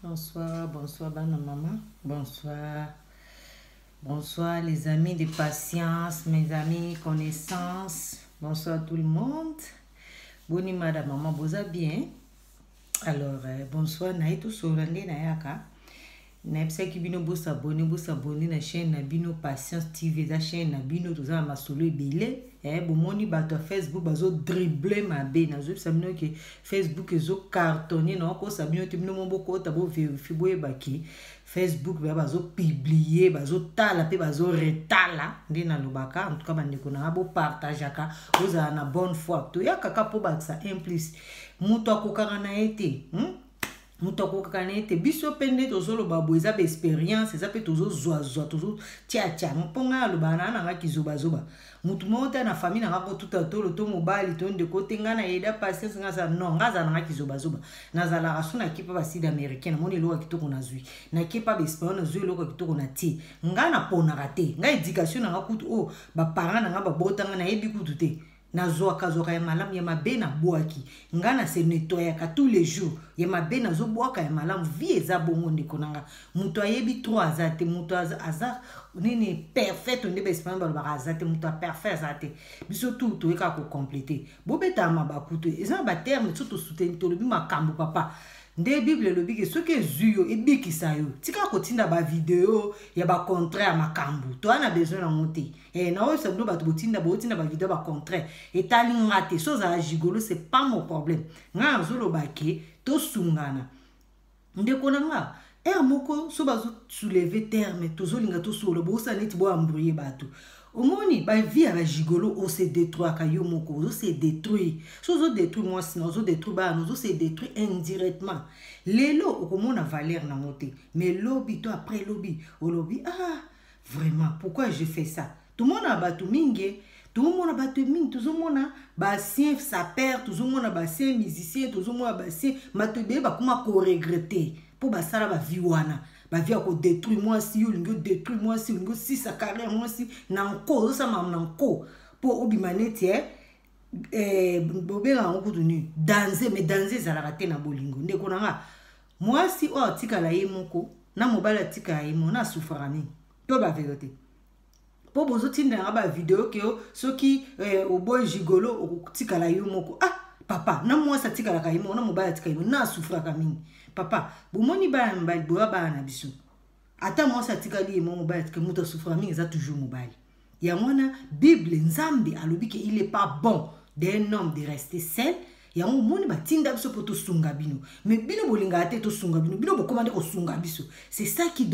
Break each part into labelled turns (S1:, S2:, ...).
S1: Bonsoir, bonsoir, bonne maman. Bonsoir. Bonsoir, les amis de patience, mes amis connaissances. Bonsoir tout le monde. Boni madame, maman, vous allez bien? Alors, bonsoir, naïto sorande naïaka. Naïpsa qui bino vous abonner na chaîne na bino Patience TV, la chaîne na bino tout ça ma solo belé. Bomoni bato Facebook bazo dribbler ma be na zo sabino que Facebook ezo cartonner na ko sabino te bino mboko ta bo vérifier boye baki Facebook bazo publier bazo tala pe bazo retala ndi na lobaka en tout cas bandeko na bo partager ka vous avez na bonne foi to ya kaka po ba ça implice muto akokaka na ete mutoko kanete biso pende tozolo babo eza be experience eza pe tozo zoazoa tozo tia mponga lo banana nga kizoba zoba mutu mota na famille nga ko tuta tolo to mobali to ndeko tenga na yeda Patience nga za non nga za nga kizoba zoba na za la rasuna kipa ba sud américaine moni lo kitoko na zui na kipa be experience na zui lo kitoko na ti nga na pona rate nga éducation nga kutu o ba parents nga ba botanga na yebi kutu te na zoaka ya malamu ya mabe na boaki ngana se nettoyaka tous les jours ya mabe na zo boaka ya malamu vie eza bongo ndeko nanga muto ayebi 3 azate muto aza nini perfect ndebe espanyol ba azate muto perfect azate biso tout to eka ko compléter bobeta mabakuto eza ba terme tout soutenir to lobi makambo papa nde bible lobi ke soki ezuyo ebikisa yo tika kotinda ba video ya ba contraire makambo to ana besoin na monter na o sabino ba botinda ba video ba contraire etali ngate so za jigolo c'est pas mon problème nga zolo bake to sungana nde konanga moko so bazo soulever terme to zolinga to solo bo sa neti bo embrouiller bato omoni ba vie à gigolo o se détruire ka yo moko o se détruire so zo détruire moi sinon zo détruire ba no zo se détruire indirectement lelo okomona valeur na moté mais lobby to après lobby o lobby vraiment pourquoi je fais ça tout le monde a bato mingi tout le monde a bato mingi tout le monde a basien sapeur tout le monde a basien musicien tout le monde a basien matebe ba kuma ko regretter pour basala ba viwana ba via ko détruire moi si yo lingo détruire moi si sa carrière moi si na nko ça mam na nko pour obimaneti bobela ngo kutuni danser mais danser za la rater na bolingo ndeko nanga moi si o tika la yemoko na mobala tika yemo na souffrani to ba vérité po bozo tinda ba vidéo ke soki o boy gigolo o tika la yemoko papa na moi sa tika la kayemo na mobala tika yemo na souffra kamini papa bomoni ba mbali boya ba na biso ata moi sa tika li mo mobile que muta souffra mingi za toujours mobile ya mwana bible nzambe alobi ke il est pas bon d'un homme de rester seul ya moni ba tinda biso poto sunga bino mais bino bolinga ate to sunga bino bo commande ko sunga biso c'est ça qui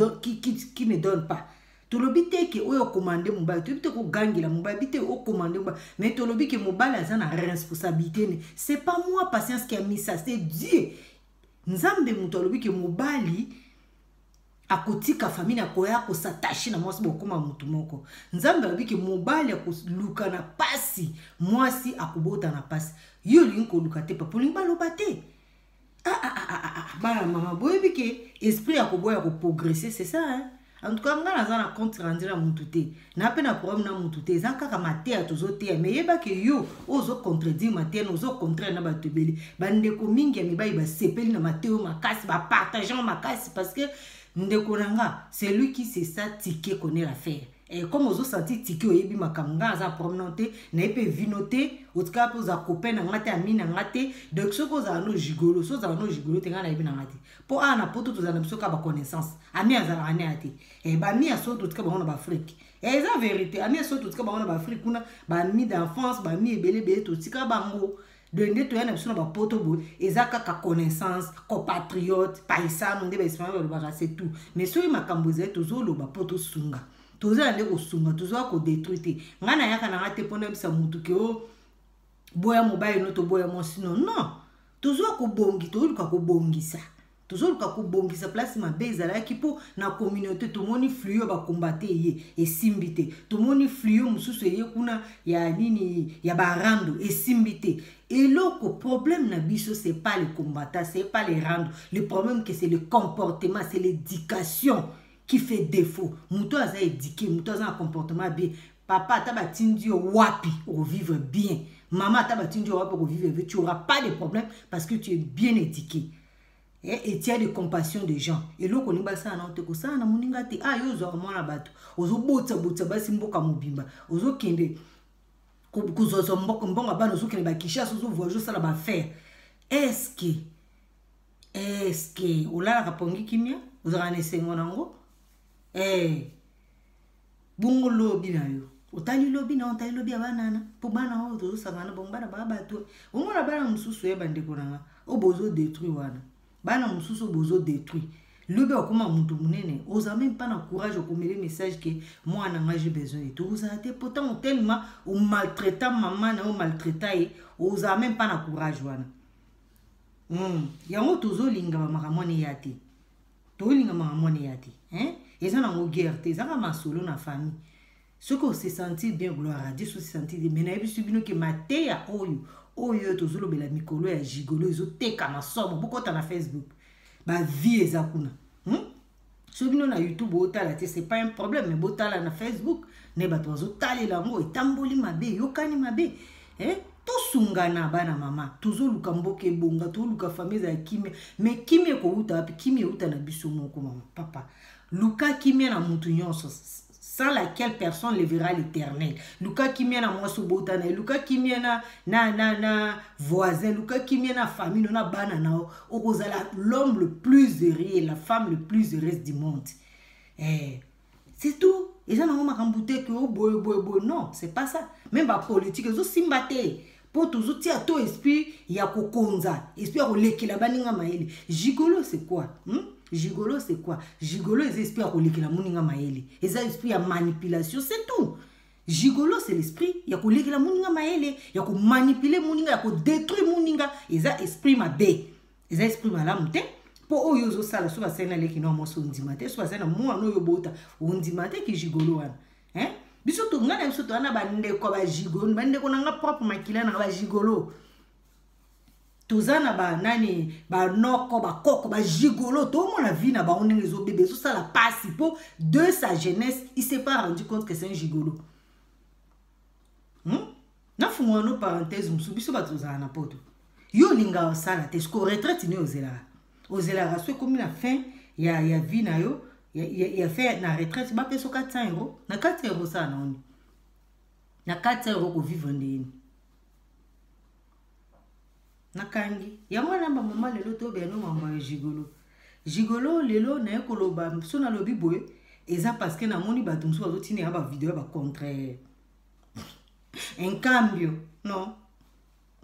S1: me donne pas to lobi te ke oyo commander mobile to bite ko gangila mobile bite o commander mobile mais to lobi ke mobile azana responsabilité c'est pas moi Patience qui a mis ça c'est Dieu nzambe muto alobi ke mobali akotika famille akoya ko s'attacher na mwasi bokoma mutu moko nzambe alobi ke mobali akoluka na pasi mwasi akobota na pasi yo linko luka te pa polinga loba te bana mama boyebi ke esprit akoboya ko progresser c'est ça en tout cas ngana za na compte rendu na mutu te na pe na problème na mutu te za kaka matea tozote mais yeba ke yo ozo contredire matea ozo contraire na batebeli bandeko mingi ya mibai ba sepeli na mateo makasi ba partageant makasi parce que ndeko nanga c'est lui qui sait ça ticket connaît l'affaire et comme ozo senti ticket oyebi makamanga za promenante na epe vinote otka po za copain na ngate amina ngate donc soko za no gigolo so za no gigolo tenga na ebi na ngate po ana poto to za na biso ka ba connaissance ami azala ane ate ba mi aso to tka ba na ba Afrique eza vérité ami aso to tka ba na ba Afrique kuna ba mi d'enfance ba mi ebele to tika bango de ndeto yana biso na ba poto bo eza kaka connaissance compatriote paisano ndebe espagnol ba c'est tout mais so makambo za to zo lo ba poto sunga tozo ande ko sunga tozo ko détruire ngana yaka na ngate pona bisa mutu ke o boya mobile no to boya mo sino non tozo ko bongi to luka ko bongisa tozo luka ko bongisa place ma bezala ki po na communauté to moni fluyo ba combattre ye e simbite to moni fluyo mususu ye kuna ya nini ya barando e simbite et le problème na biso c'est pas les combattants c'est pas les rando le problème que c'est le comportement c'est l'éducation qui fait défaut muto aza éduqué muto aza un comportement bien papa ta batindi wapi pour vivre bien maman ta batindi wapi pour vivre bien tu auras pas de problème parce que tu es bien éduqué et tu as de compassion des gens. Et là, on a ça, on te dit ça, on a moninga te, ah, yo, zo, moi, na bato, ozo bota, basi mboka mobimba, ozo kende, kuzozo mbonga bana, ozo kende ba kishas, ozo voyager ça la ba faire. Est-ce que, ola la kapongi kimia, ozo rane sengo nango, bungo lobi na yo. Otali lobi na otali lobi abanana pour bana o to sangana bon bana ba bato omona bana mususu e bande konanga o bozo détruire wana bana mususu bozo détruire lobi okoma muntu munene oza même pas na courage de communiquer message que moi na j'ai besoin et tout oza te pourtant tellement o maltraitant maman na o maltraitant et oza même pas na courage wana yango tozo linga ba makamone yati to linga makamone yati eza na mo guerre te eza ka masolo na famille. Ce qu'on se sentit bien, gloire à Dieu, se sentit bien. Mais il y a que maté ya oyo to zolo bela mikolo ya gigolo izo teka na somo beaucoup na Facebook. Ba vie ezakuna. Sobino na YouTube otala te c'est pas un problème mais botala na Facebook ne bato zo tali la ngo etamboli mabe yokani mabe. To sungana bana mama tozo luka mboke bonga to luka famille za kimia mais kimia ko uta api kimia uta na biso moko mama papa. Luka kimia na mutu nyonso sans laquelle personne ne verra l'Éternel. Luka kimia na mwaso botana, Luka kimia na voisin, Luka kimia na famille, na bana na okozala l'homme le plus heureux et la femme le plus heureuse du monde. C'est tout. Et ça n'a pas rembouté que boy non, c'est pas ça. Même la politique, ils ont simbaté. Pour tous autres, à tout esprit, il y a kokonza, esprit à leki la baninga maeli. Gigolo c'est quoi? Gigolo c'est quoi? Gigolo les esprits à leki la moninga maeli. Et ça esprit à manipulation, c'est tout. Gigolo c'est l'esprit, il y a leki la moninga maeli, il y a manipuler moninga, il y a détruire moninga. Et ça esprit ma bé. Et ça esprit ma lamte. Pour oyo sala so ba sena leki no mo so ndimate, so sena mo no yo bota, ndimate ki gigolo wana. Biso to ngana biso to ana bande ko ba gigolo bande ko nanga propre makila na ba gigolo tozana ba nani ba noko ba koko ba gigolo to mo la vie na ba onenge zo bébé so ça la passe pour de sa jeunesse il s'est pas rendu compte que c'est un gigolo na fumo no parenthèse musu biso ba tozana na poto yo linga sala te sko retraite ni ozela so comme la fin ya vie na yo. Il a fait la retraite, il a payé 400 €. Na 4 € ça, non. Na 400 € pour vivre en ligne. Na kangi. Ya mwana maman lelo to be no maman gigolo. Gigolo lelo na ekoloba so na lobi boy. Eza parce que na moni batum so azotine ya ba vidéo ba contraire. En cambio, non.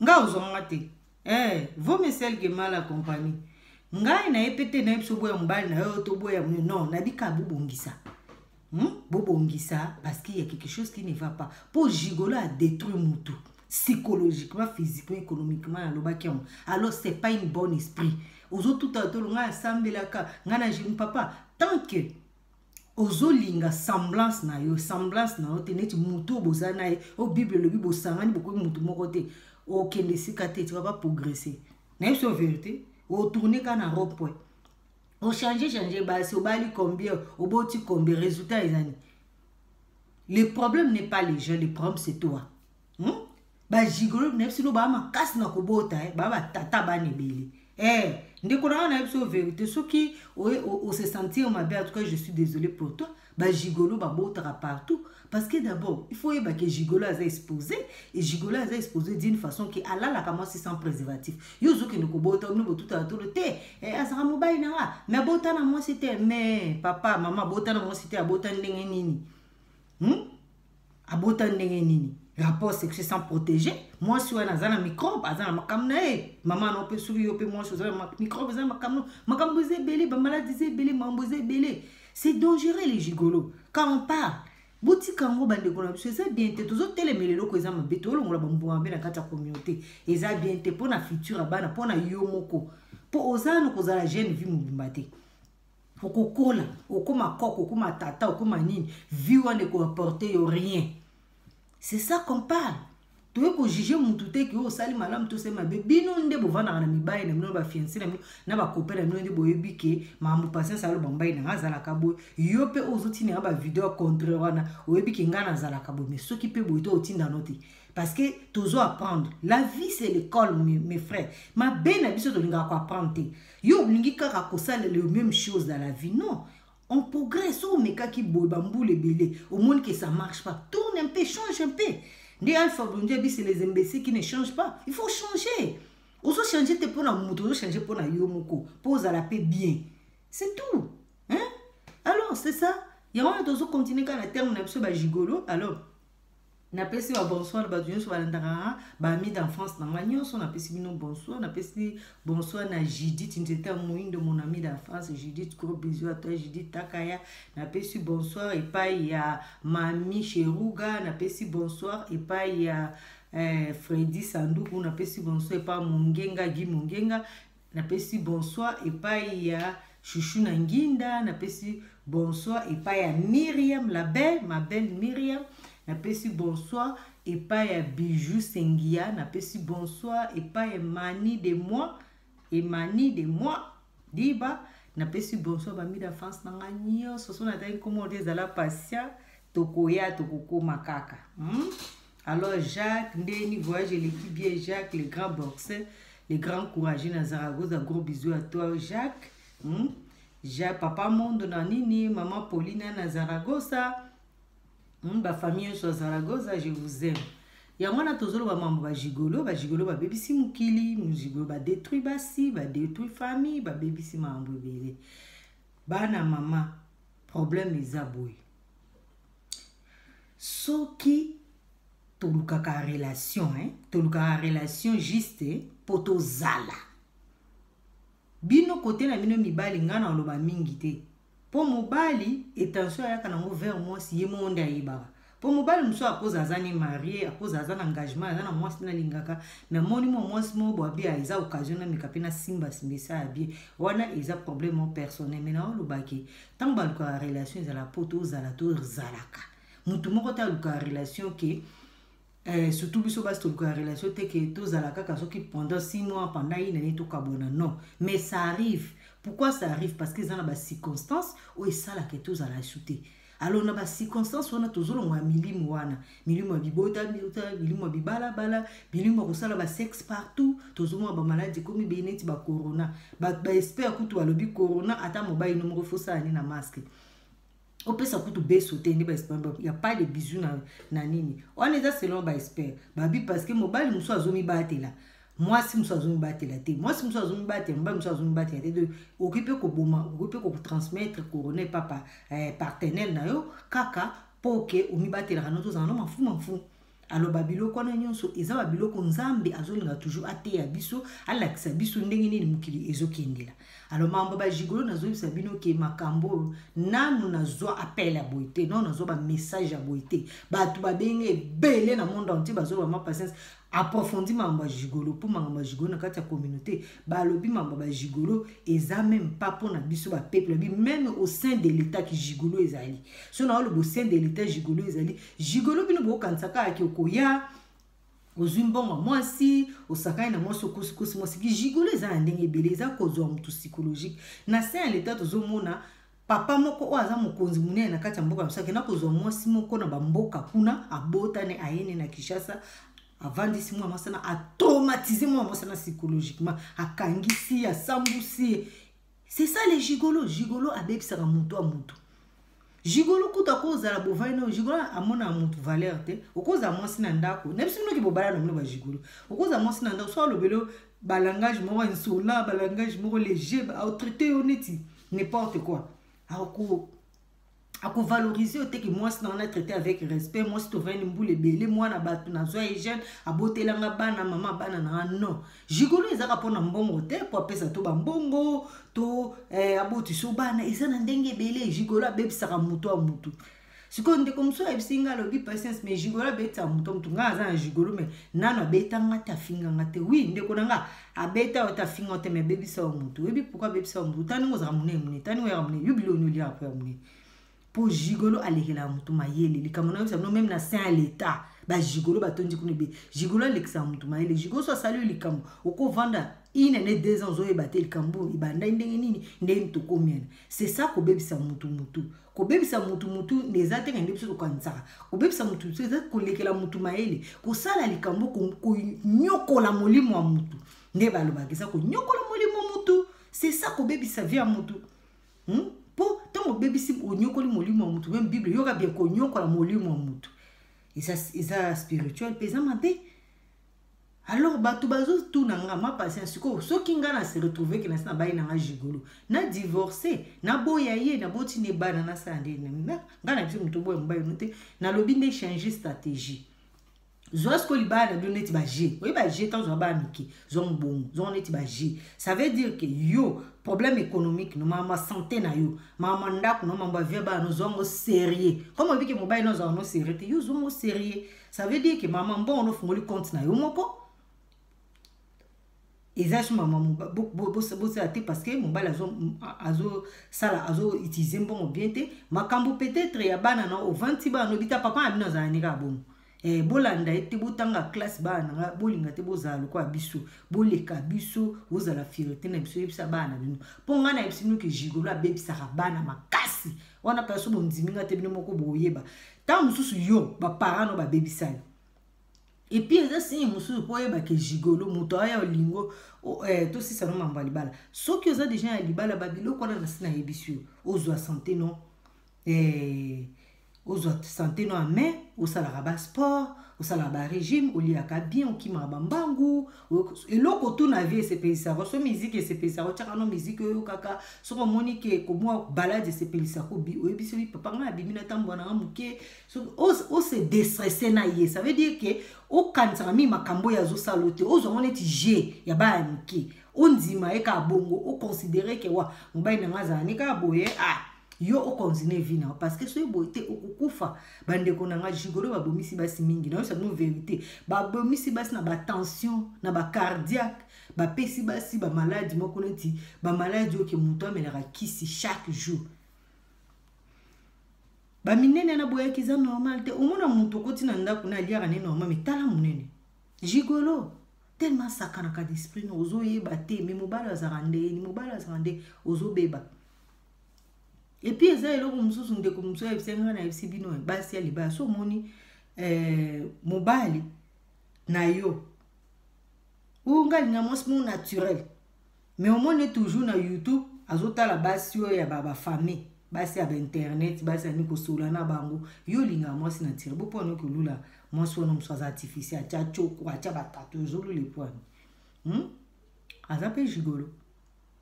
S1: Nga ozonga te. Vaut mieux celle qui est mal accompagnée. Ngai na epete na episo boya mbali na yo to boya non na bika bobongisa bobongisa parce qu'il y a quelque chose qui ne va pas pour gigolo a détruire mutu psychologiquement physiquement économiquement na lobakiam alors c'est pas une bonne esprit ozo tout à tout nga sambelaka nga na jim papa tant que ozo linga semblance na yo teneti mutu bozana o bible le bible sangani beaucoup mutu moko te o kende sikate tu vas pas progresser na c'est vérité. Au tourner quand on rond-point. Au changer, basi, au bali combien, au boti combien, résultat les années. Le problème n'est pas les gens, le problème c'est toi. Ba gigolo, n'importe quoi, ba ma casse na kobota, ba tata ba nebeli. Ndeko na episo vérité, ceux qui au se sentir ma belle, en tout cas je suis désolé pour toi. Ba gigolo ba botera partout parce que d'abord il faut que gigolo a exposé et gigolo a exposé d'une façon qui ala la comment c'est sans préservatif yo zo que ne ko bota no tout à tout le té asara mobile na mais bota na moi c'était mais papa maman bota na moi c'était abota ndenge nini abota ndenge nini rapport sexuel sans protéger moi si on a zana microbe azana makamna maman no peut souris peut moi chose microbe azana makamno belé ba maladie belé mamboze belé. C'est dangereux les gigolos. Quand on parle, boutique en gros bande de c'est bien te tous autres les loko ezama beto lo ngola bambo ambe na kata communauté eza bien te pour na futur abana pour na yomoko pour ozana ko za la jeune vie mubimbate okokola okoma koko okoma tata okoma nini vie wane ko apporter rien. C'est ça qu'on parle. Tu veux juger mon tout est que au sali malam tout c'est ma bébé non de bovana na mibaye na mino ba fiancé na ba copain na mino de boyebi ke mamu passer ça le bambaye na zala kabo yo pe ozoti na ba vidéo contre wana oyebi ke ngana zala kabo mais ce qui peut boito otinda noti parce que toujours apprendre. La vie c'est l'école mes frères. Ma ben abiso to linga ko apprendre. Yo lingi kaka ko sala les mêmes choses dans la vie. Non. On progresse au meka qui boy bambou les belé. Au monde que ça marche pas. Tourne un peu, change un peu. Des alpha blondier c'est les imbéciles qui ne changent pas. Il faut changer. Oso changer te pour na muto, changer pour na yo moko. Pose à la paix bien. C'est tout. Hein? Alors, c'est ça. Il y a un autre continuer quand la terme n'a pas gigolo. Alors, n'a pas si bonsoir, badunion sur l'andara, ami d'enfance dans l'agnon, on a passé bonsoir, on a passé bonsoir na Judith, tu étais un de mon ami d'enfance, Judith, gros bisous à toi, Judith Takaya, on a passé bonsoir, et pas il y a Mami Cherouga, on a passé bonsoir, et pas il y a Freddy Sandou, on a passé bonsoir, et pas Mungenga, Guy Mungenga, on a passé bonsoir, et pas il y a Chouchou Nanginda, on a passé bonsoir, et pas il y a Myriam, la belle, ma belle Myriam. Napesi bonsoir et pas ya Bijou Sengia, napesi bonsoir et pas ya Mani de moi et Mani de moi diba napesi bonsoir bami d'enfance nanga nyo soso na tayi comment des ala patient tokoya tokoko makaka. Alors Jacques ndeni voyage l'équipe bien Jacques le grand boxeur, le grand courageux na Zaragoza, gros bisous à toi Jacques. Jacques papa Mondo na nini, maman Paulina na Zaragoza. Ba famille sur Zaragoza, je vous aime. Ya mwana tozolo ba mambo ba gigolo ba bebisi mukili, mujigolo ba détruit basi, ba détruit famille, ba bebisi mambo bele. Bana mama, problème eza boy. Soki tolukaka relation, tolukaka relation juste poto zala. Bino côté na bino mibali ngana oloba mingi te. Pour mobali, attention à quand on vers moi si yé monde aïba. Pour mobali, nous sommes à cause d'azani marié, à cause d'azan engagement, azan moi si na lingaka, mais moi si mo boabi a isa occasion na mikapena simba simbesa abi, wana isa problème personnel. Maintenant le baki, tant balka relation za la poto za la tour zalaka. Mutu moko ta luka relation que surtout biso bas to luka relation te que to zalaka kaso ki pendant 6 mois pendant une année to kabona non, mais ça arrive. Pourquoi ça arrive? Parce qu'ils ont des circonstances où ça la que tous à la shooter. Alors on a des circonstances où on a toujours un milimu wana, milimu bibota, milimu bibala bala, milimu kusala ba sexe partout, toujours un maladie comme beneti ba corona, ba espère que tu as le bi corona ata mobile numéro faut ça ni na masque. On peut ça kutu be sauter ni ba espère, il y a pas de bisous na nini. On est là selon ba espère, ba bi parce que mobile nous soit zomi ba là. Moi si nous sommes battus la tête, moi si nous sommes battus, nous sommes battus de occuper ko boma, occuper ko transmettre couronner papa partenaire na yo kaka pour que o mi battre la noto za no mafu. Alors babilo kona nyonso eza babilo ko nzambe azolinga toujours ate ya biso alakisa biso ndenge nini mukili ezokendela. Alors mambo ba jigolo nazo bisa bino ke makambo nanu nazo appel à boité non nazo ba message à boité batu ba benge belé na monde entier bazo ba ma patience approfondir mambo ba jigolo pour mambo ba jigolo na kati ya communauté ba lobi mambo ba jigolo eza même pas pour na biso ba peuple bi même au sein de l'état qui jigolo ezali so na le sein de l'état jigolo ezali jigolo bino bo kansaka ki okoya ozumbonga mwasi osakai na mwasi okusi mwasi ki jigolo eza ndenge belé eza kozwa mutu psychologique na sein l'état tozomona papa moko o aza mokonzi munene na kati ya mboka msake na kozwa mwasi moko na bamboka kuna abotane ayene na Kinshasa avant 10 mois masana a traumatisé moi masana psychologiquement akangisi ya sambusi. C'est ça les gigolo abebisa mutu a mutu gigolo kuta koza la bovaino gigolo amona mutu valeur te okoza mwasi na ndako nebisi no ki bobala no ba gigolo okoza mwasi na ndako so lobelo ba langage moko insola ba langage moko léger ba traiter honnête n'importe quoi à valoriser au que moi si on a traité avec respect moi si tu viens une boule belé moi na batu na zo hygiène a botelanga bana mama bana na non jigolo ezaka pona mbongo te po pesa to ba mbongo to aboti so bana ezana ndenge belé jigolo bebisaka mutu a mutu siko ndeko mso ebisinga lobi patience mais jigolo beta mutu nga aza na jigolo mais nana beta ngata finga ngate oui ndeko nanga abeta ota finga te mais bebisa mutu ebi pourquoi bebisa mutu tani ngozaka mune tani wa mune yubilo nyuli après mune pour gigolo alekela mutu mayele likamona bisa no même na saint l'état ba gigolo batondi kuna be gigolo alekisa mutu maele gigolo so asali likambo okovanda ine ne 2 ans oyeba te likambo ibanda ndenge nini ndenge tokomiana. C'est ça kobebisa mutu mutu. Kobebisa mutu mutu neza te ngende biso tokanzaka. Kobebisa mutu mutu eza kolekela mutu maele kosala likambo ko nyokola molimo wa mutu. Nde balobaka eza ko nyokola molimo wa mutu. C'est ça kobebisa vie ya mutu. Po tango bebisi onyokoli molimo wa mutu même Bible yoka bien ko nyokola molimo wa mutu. Eza spirituel pesa mabe. Alors bato bazo tout nanga ma patience ko so kinga na se retrouver que na bayi nanga gigolo na divorcer na boya ye na boti ne bana na sande na ngana biso muto boya mbayi note na lobi nde changer stratégie zoasko libana do neti ba G oui ba G tant zo ba miki zo mbongo zo neti ba G ça veut dire que yo problème économique no mama santé na yo mama ndako no mama via ba no zo sérieux comme on dit que mobile no zo no sérieux yo zo sérieux ça veut dire que mama mbon no fungoli compte na yo moko. Exactement maman bosse até parce que mon bal azo sala azo utiliser bon bien te makambo peut-être ya bana na o 20 ba no bita papa abino za nika bon bolanda ete botanga classe bana nga bolinga te bozalo kwa biso boleka biso ozala fierté na biso yebisa bana bino ponga na yebisinu ke gigolo abebisa bana makasi wana paso bondiminga te bino moko boyeba ta mususu yo ba parents no ba bebisa. Et puis eza si mususu po yeba ke gigolo muto aya olingo to si ça no mamba libala soki oza déjà ya libala babilo kona na sina yebisio ozwa santé non ozwa santé non mais osala ba sport osala ba régime oliaka bien okima bambangu eloko to na vie se pesa so musique se pesa o tshaka no musique yo kaka so ko monique ko mo balade se pesa ko bi o biso bi papa nga bimina tambona nga muke so o se déstresser na ye ça veut dire que o kantsaka mi makambo ya zo salote o zo moneti G ya ba muke on ndima e ka bongo o considérer que wa mbayi na ngaza ni ka boye yo o continue vina parce que so boite okukufa bande konanga gigolo babomisi basi mingi na yo sa no vérité babomisi basi na ba tension na ba cardiaque ba pesi basi ba maladie moko neti ba maladie oke muto amelaka kisi chaque jour ba minene na boya kiza normal te omona muto koti na ndako na liaka ne normal mais tala munene gigolo tellement sakana ka d'esprit no ozo yeba te mais mobala azarande ni mobala azarande ozo beba. Et puis eza eloko mususu ndeko mususu ebisenga na ebisibino basi ya libaya so moni mobali na yo ungali na mosmo naturel mais au moins toujours na YouTube azotala basi yo ya ba famille basi ya internet basi ni ko sola na bango yo linga mwasi na tire bo pono ko lula mwasi wana mso artificiel cha choko cha batatu zolo le poano azape gigolo.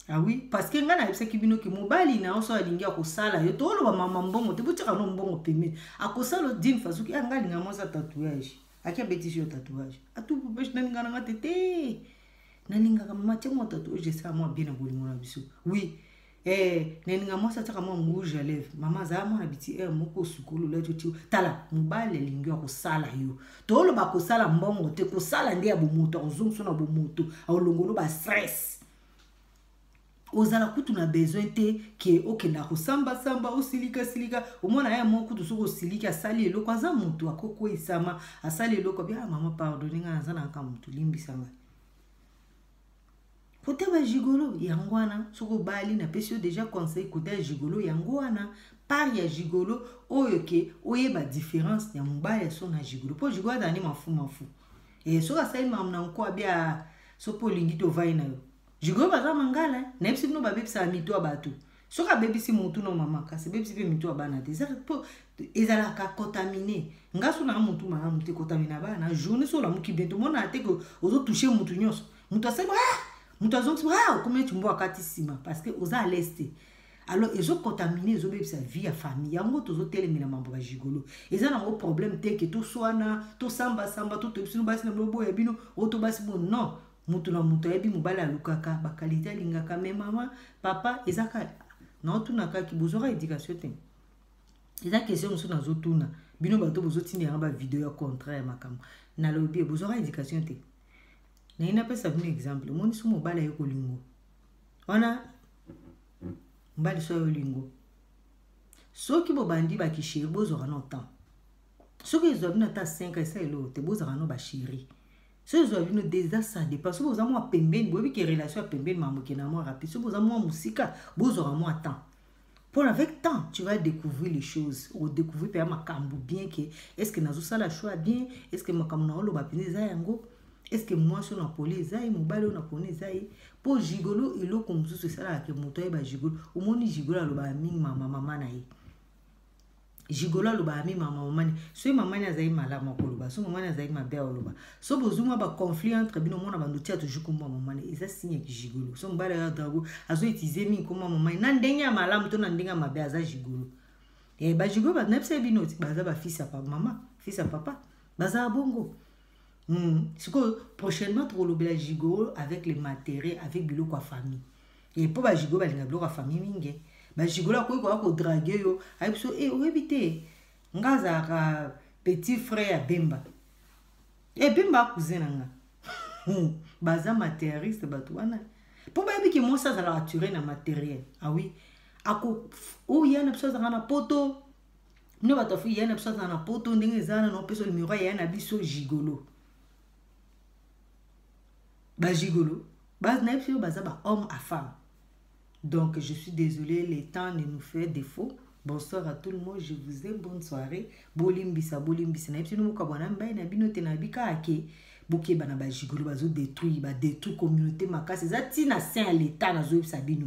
S1: Ah oui, parce que ngana yebisa kibino ki mobali na oso alingia ko sala yo to lo ba mama mbongo te butika no mbongo peme akosala din fazuki angali nga mosa tatouage akia betisi yo tatouage atu popesh na ngana ngatete na ninga kama mate mo tatouage sa mo bien na bolingo na biso oui na ninga mosa taka mo rouge à lèvres mama za mo na biti moko sukulu la toti tala mobali lingia ko sala yo to lo ba ko sala mbongo te ko sala ndi ya bomoto ozungso na bomoto awolongolo ba stress. Ozala kutu na besoin te ke okenda ko samba osilika omona ya mo kutu soko silika sali eloko aza mutu akoko isama asali eloko bia mama pardonner nga nazana ka mutu limbisanga kote ba gigolo yangwana soko bali na pesio déjà conseil kote gigolo yangwana par ya gigolo oyo ke oyeba différence ya mobali so na gigolo po gigolo dani mafu et so asali mamna nko bia so po lingi to vai na yo gigolo baza mangala na epsi no babebisa mito abatu soka bebisi mutu no mama kasi bebisi pe mito abana te ezala ka contaminé ngaso na mutu mama mutu contaminer bana journée so la muki bientôt mona ate ko ozo toucher mutu nyonso mutu asema mutu azongi comment tu mboa katisima parce que oza à l'est alors ezo contaminer ezo bebisa vie ya famille yango tozo telemina mambo ba gigolo eza na problème te ke to soana to samba to tebisi no basi na lobo ya bino oto basi bon non mutu na mutu ebi mobala alukaka bakalite alingaka me mama papa ezaka na otunaka ki bozora éducation te eza question musu na zotuna bino bato bozotindi yanga ba video ya contraire makambo na lobi bozora éducation te na ina pesa bino exemple moni su mobala yeko lingo wana mbali so yo lingo soki bobandi bakishiri bozora na temps Ce que ils ont vu ta 5 et ça et l'autre, beaux arano ba chéri. Ce que ils ont vu déjà ça dépasse. Beaux amours à pemben, beaux qui relation à pemben maman qui n'a moins rapide. Ce beaux amours à musique, beaux amours à temps. Pour avec temps, tu vas découvrir les choses. Ou découvrir par ma cambo bien que est-ce que nazo ça la choix bien, est-ce que ma cambo na lo ba pineza yango, est-ce que moi sur na poli zai mobile na poni zai. Pour gigolo ilo comme ça ça là que moto ba gigolo. Au moni gigolo lo ba mingi mama na ye. Jigola loba ami mama mani so mama ni azai malama koloba so mama ni azai mabe oloba so bozuma ba conflit entre bino mona ba ndotia toujours comme mama mani eza signe ki jigolo so mbala ya dago azo itize mi comme mama mani na ndenge malamu to na ndenge mabe aza jigolo ba jigolo ba nepse bino ti baza ba fils à papa mama fils à papa baza bongo siko prochainement to lobela jigolo avec les matériels avec biloko famille et pour ba jigolo ba linga biloko famille mingi ba jigola ko draguer yo ayiso obité ngaza ka petit frère Bemba Bemba cousin nga baza matérialiste batwana pour ba biki mo ça la attirer na matériel ah oui ako o yana pso na poto no batofu yana pso na poto ndenge zana no peso numéro yana biso jigolo ba jigolo bas na pso baza ba homme à femme. Donc, je suis désolée, le temps ne nous fait défaut. Bonsoir à tout le monde, je vous aime, bonne soirée. Bolimbisa. Na epsi no mukabwana mbaye na bino te na bika ake. Boke bana ba jigolo bazo détruire communauté makasi. Zati na saint l'état na zo epsa bino.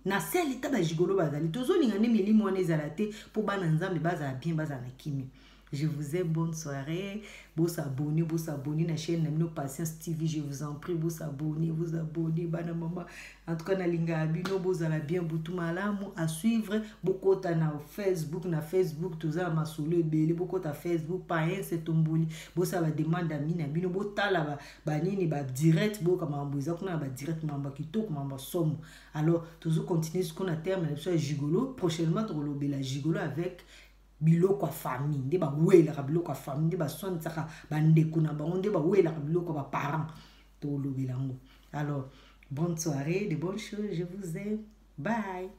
S1: Na saint l'état ba jigolo bazali. Tozo lingane milimo wana ezala te po bana nzambe baza bien baza na kimi. Je vous aime, bonne soirée. Vous abonnez à la chaîne Namino Patience TV. Je vous en prie, vous abonnez, bana maman. En tout cas, na linga abino, vous allez bien, boutou malamu à suivre. Beaucoup na Facebook, tout ça, ma soule belé, beaucoup ta Facebook, pas un, c'est tomboli. Vous ça va demander à mina, bino, vous tala, nini, direct, beaucoup comme un bouza, qu'on a direct, mamba kito, comme un somme. Alors, toujours continuer ce qu'on a terminé, c'est gigolo. Prochainement, tu vas la gigolo avec biloko famille nde ba wela ka biloko famille nde ba sontsaka ba ndeko na bango nde ba wela ka biloko ba parents to lobelango. Alors bonne soirée, de bonnes choses, je vous aime, bye.